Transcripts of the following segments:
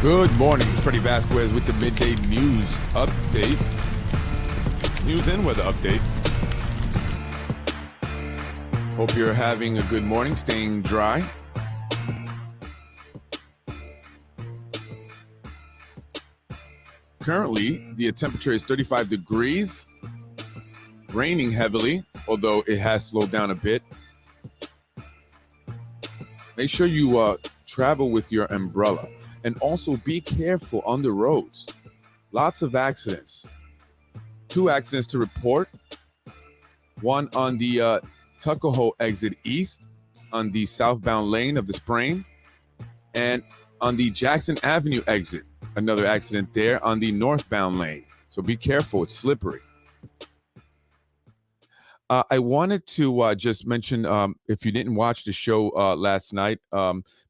Good morning, Freddie Vasquez with the midday news update. News and weather update. Hope you're having a good morning, staying dry. Currently, the temperature is 35 degrees, raining heavily, although it has slowed down a bit. Make sure you travel with your umbrella, and also be careful on the roads. Lots of accidents. 2 accidents to report. One on the Tuckahoe exit east on the southbound lane of the Sprain, and on the Jackson Avenue exit, another accident there on the northbound lane. So be careful, it's slippery. I wanted to just mention, if you didn't watch the show last night,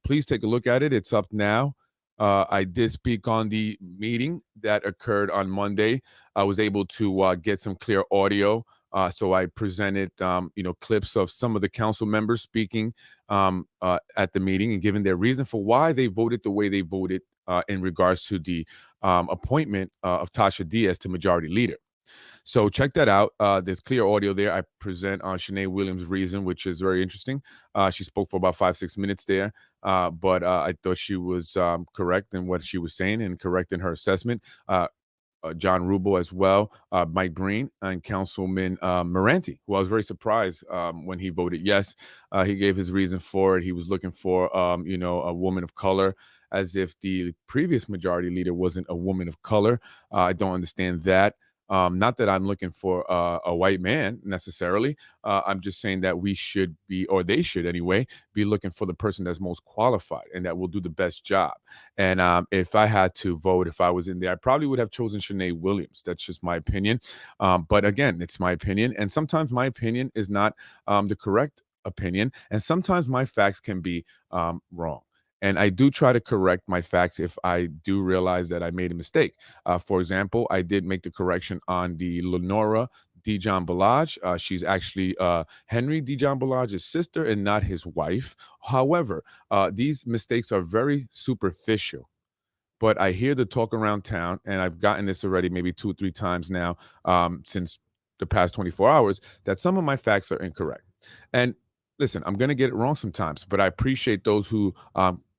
please take a look at it. It's up now. I did speak on the meeting that occurred on Monday. I was able to get some clear audio. So I presented, clips of some of the council members speaking at the meeting and giving their reason for why they voted the way they voted in regards to the appointment of Tasha Diaz to Majority Leader. So check that out. There's clear audio there. I present on Shanae Williams' reason, which is very interesting. She spoke for about 5-6 minutes there, but I thought she was correct in what she was saying and correct in her assessment. John Rubel as well, Mike Breen, and Councilman Moranti, who I was very surprised when he voted yes. He gave his reason for it. He was looking for, a woman of color, as if the previous Majority Leader wasn't a woman of color. I don't understand that. Not that I'm looking for a white man necessarily. I'm just saying that we should be, or they should anyway, be looking for the person that's most qualified and that will do the best job. And if I had to vote, if I was in there, I probably would have chosen Shanae Williams. That's just my opinion. But again, it's my opinion. And sometimes my opinion is not the correct opinion. And sometimes my facts can be wrong. And I do try to correct my facts if I do realize that I made a mistake. For example, I did make the correction on the Lenora Dijon Balaj. She's actually Henry Dijon Balaj's sister and not his wife. However, these mistakes are very superficial. But I hear the talk around town, and I've gotten this already maybe 2 or 3 times now since the past 24 hours, that some of my facts are incorrect. And listen, I'm going to get it wrong sometimes, but I appreciate those who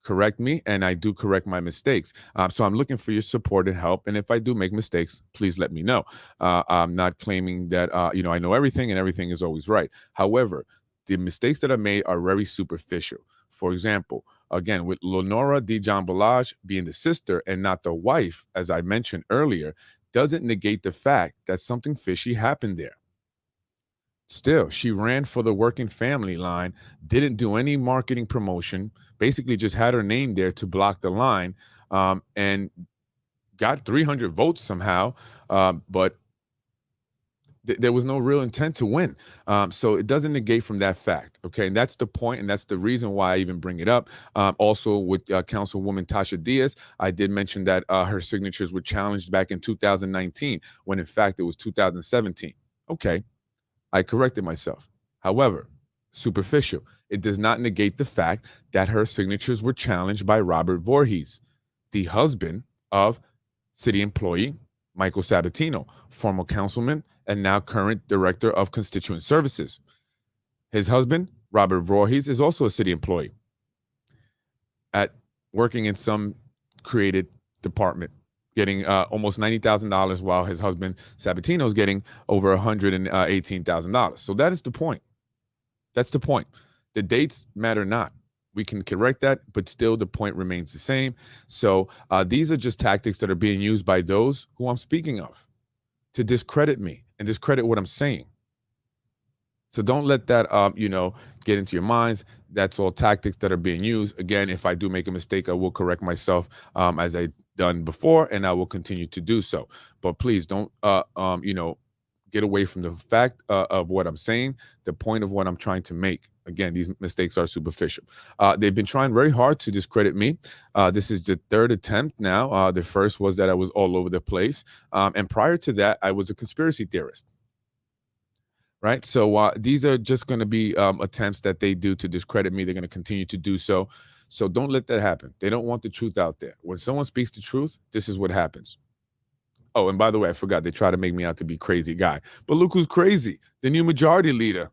correct me, and I do correct my mistakes. So I'm looking for your support and help. And if I do make mistakes, please let me know. I'm not claiming that, I know everything and everything is always right. However, the mistakes that I made are very superficial. For example, again, with Lenora Dijon Balaj being the sister and not the wife, as I mentioned earlier, doesn't negate the fact that something fishy happened there. Still, she ran for the working family line, didn't do any marketing promotion, basically just had her name there to block the line, and got 300 votes somehow, but there was no real intent to win. So it doesn't negate from that fact, okay? And that's the point, and that's the reason why I even bring it up. Also, with Councilwoman Tasha Diaz, I did mention that her signatures were challenged back in 2019, when in fact it was 2017. Okay. I corrected myself. However, superficial. It does not negate the fact that her signatures were challenged by Robert Voorhees, the husband of city employee Michael Sabatino, former councilman and now current director of constituent services. His husband, Robert Voorhees, is also a city employee working in some created department, getting almost $90,000, while his husband Sabatino is getting over $118,000. So that is the point. That's the point. The dates matter not. We can correct that, but still the point remains the same. So these are just tactics that are being used by those who I'm speaking of to discredit me and discredit what I'm saying. So don't let that, get into your minds. That's all tactics that are being used. Again, if I do make a mistake, I will correct myself as I done before, and I will continue to do so. But please don't, get away from the fact of what I'm saying, the point of what I'm trying to make. Again, these mistakes are superficial. They've been trying very hard to discredit me. This is the 3rd attempt now. The first was that I was all over the place. And prior to that, I was a conspiracy theorist. Right. So these are just going to be attempts that they do to discredit me. They're going to continue to do so. So don't let that happen. They don't want the truth out there. When someone speaks the truth, this is what happens. Oh, and by the way, I forgot. They try to make me out to be crazy guy. But look who's crazy. The new majority leader.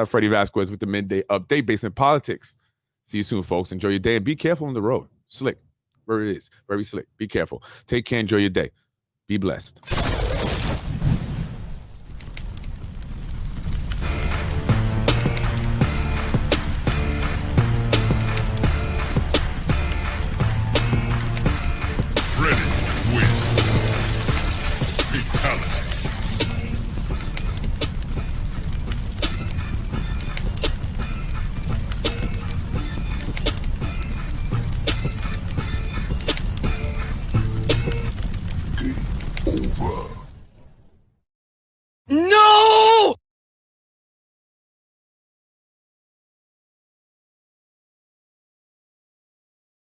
Freddie Vasquez with the midday update, Basement Politics. See you soon, folks. Enjoy your day and be careful on the road. Slick. Where it is. Very slick. Be careful. Take care. Enjoy your day. Be blessed.